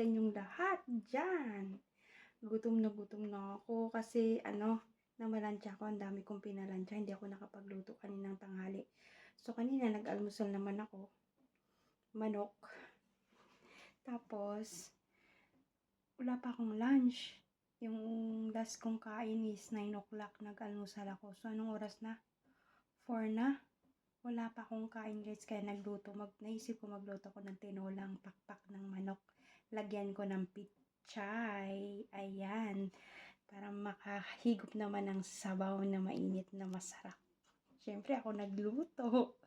inyong lahat dyan. Gutom na ako kasi namalansya ako. Ang dami kong pinalansya. Hindi ako nakapagluto kaninang tanghali. So, kanina nag-almusal naman ako. Manok. Tapos, wala pa akong lunch. Yung last kong kain is 9 o'clock. Nag-almusal ako. So, anong oras na? 4 na. Wala pa akong kain guys, kaya naisip ko magluto ko ng tinolang pakpak ng manok. Lagyan ko ng pichay. Ayan. Para makahigop naman ng sabaw na mainit na masarap. Siyempre ako nagluto.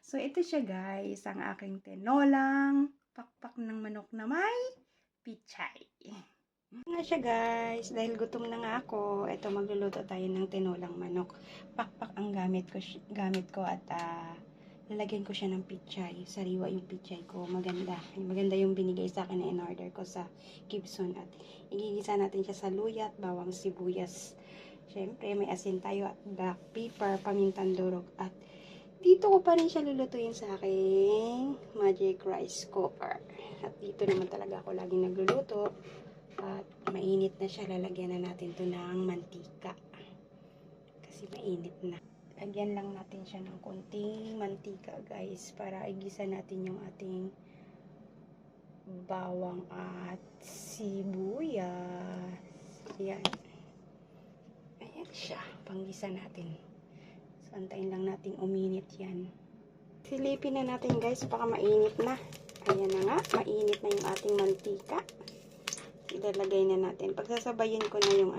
So ito siya guys, ang aking tinolang pakpak ng manok na may pichay. Nga siya guys, dahil gutom na nga ako, ito magluluto tayo ng tinolang manok. Pakpak ang gamit ko at lalagyan ko siya ng pichay. Sariwa yung pichay ko, maganda yung binigay sa akin na in-order ko sa Gibson. At igigisa natin siya sa luya at bawang sibuyas. Syempre may asin tayo at black pepper, pamintang durog. At dito ko pa rin siya lulutuin sa aking magic rice cooker. At dito naman talaga ako laging nagluluto. At mainit na siya, lalagyan na natin to ng mantika. Kasi mainit na. Lagyan lang natin siya ng konting mantika guys, para igisa natin yung ating bawang at sibuyas. Yan. Ayan siya, panggisa natin. So, antayin lang natin uminit yan. Silipin na natin guys, baka mainit na. Ayan na nga, mainit na yung ating mantika. Ilalagay na natin. Pagsasabayin ko na yung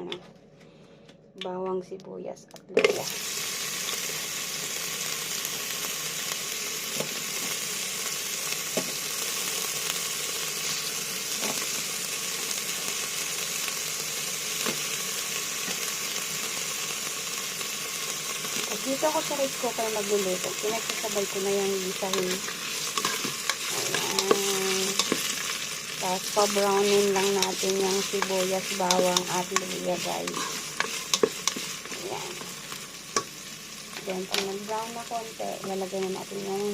bawang sibuyas at luya. At dito ako sa rice cooker magluluto. Pinagsasabay ko na yung gisahin. Ayan. Tapos pa-brownin lang natin yung sibuyas, bawang at luya guys. Ayan. Then pag nag-brown na konti, ilalagay na natin yung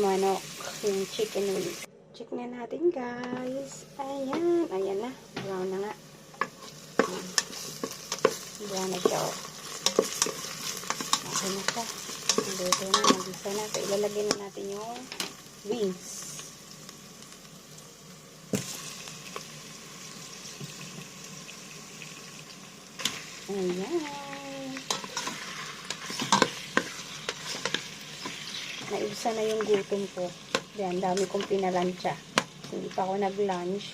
manok, yung chicken wings. Check na natin guys. Ayan. Ayan na. Brown na nga. Brown na siya. Okay na siya. Nandito na. Nagisa na. So ilalagay na natin yung wings. Ayan. Naibsa na yung gutom ko. Ayan, dami kong pinalansya. Hindi pa ako nag-lunch.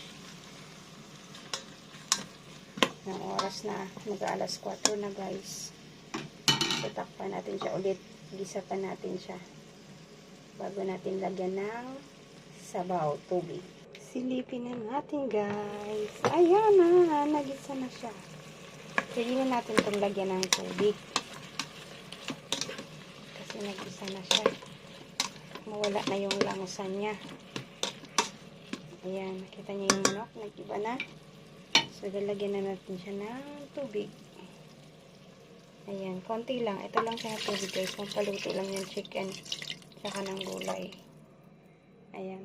Ang oras na, mag-alas 4 na guys. So, takpan natin siya ulit. Gisa pa natin siya. Bago natin lagyan ng sabaw, tubig. Silipin na natin guys. Ayan na, nagisa na siya. Pwede na natin itong lagyan ng tubig. Kasi nag-isa na siya. Mawala na yung langusan niya. Ayan, nakita niyo yung manok. Nag-iba na. So, lalagyan na natin siya ng tubig. Ayan, konti lang. Ito lang siya ng tubig guys. Pampaluto lang yung chicken. Tsaka ng gulay. Ayan.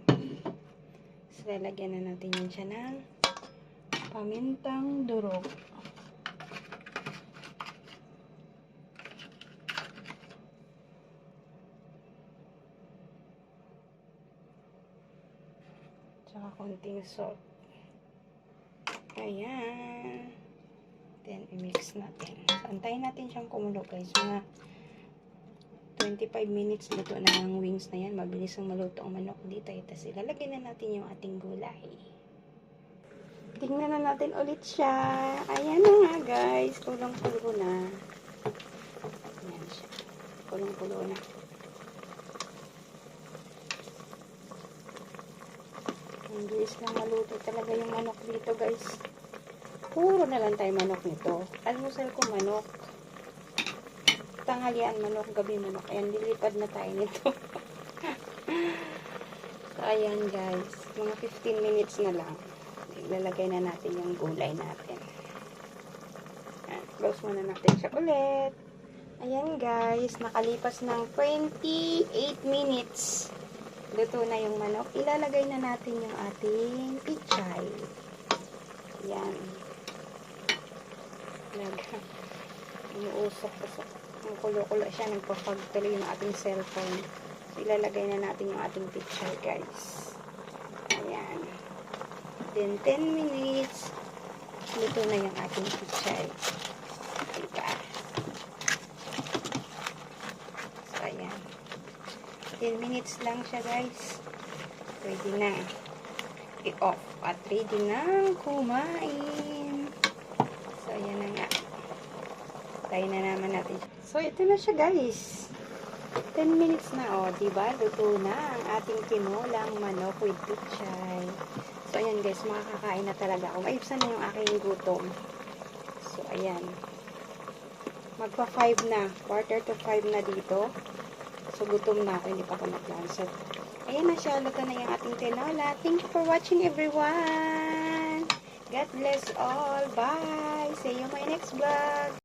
So, lalagyan na natin yun siya ng pamintang durog. Tsaka konting salt. Ayan. Then, i-mix natin. Antayin natin siyang kumulo guys. Mga 25 minutes luto na ang wings na yan. Mabilis ang maluto ang manok dito. Tapos, ilalagay na natin yung ating gulay. Tingnan na natin ulit siya. Ayan na nga guys. Kulong-kulo na. Ayan siya. Kulong-kulo na. Ang bilis lang maluto talaga yung manok dito guys. Puro na lang tayo manok nito. Almusal ko manok. Tanghalian manok, gabi manok. Ayan, lilipad na tayo nito. So, ayan guys. Mga 15 minutes na lang. Ilalagay na natin yung gulay natin. Ayan, close muna natin siya ulit. Ayan guys, nakalipas ng 28 minutes. luto na yung manok. Ilalagay na natin yung ating pichay. Yan. Inuusok-usok. Ang kulo-kulo siya. Nagpapagtuloy yung ating cellphone. So, ilalagay na natin yung ating pichay, guys. Ayan. Then, 10 minutes, luto na yung ating pichay. Diba? So, ayan. 10 minutes lang siya, guys. Ready na. I-off. At ready na kumain. So, ayan na nga. Tayo na naman natin. So, ito na siya, guys. 10 minutes na, oh. Diba? Luto na ang ating tinulang manok with pichay. So, ayan, guys. Makakakain na talaga ako. Maibsan na yung aking gutom. So, ayan. Magpa 5 na. Quarter to 5 na dito. So, gutom na ako. Hindi pa ako nag-lunch. So, ayan na siya. Luto na yung ating tinola. Thank you for watching, everyone. God bless all. Bye. See you in my next vlog.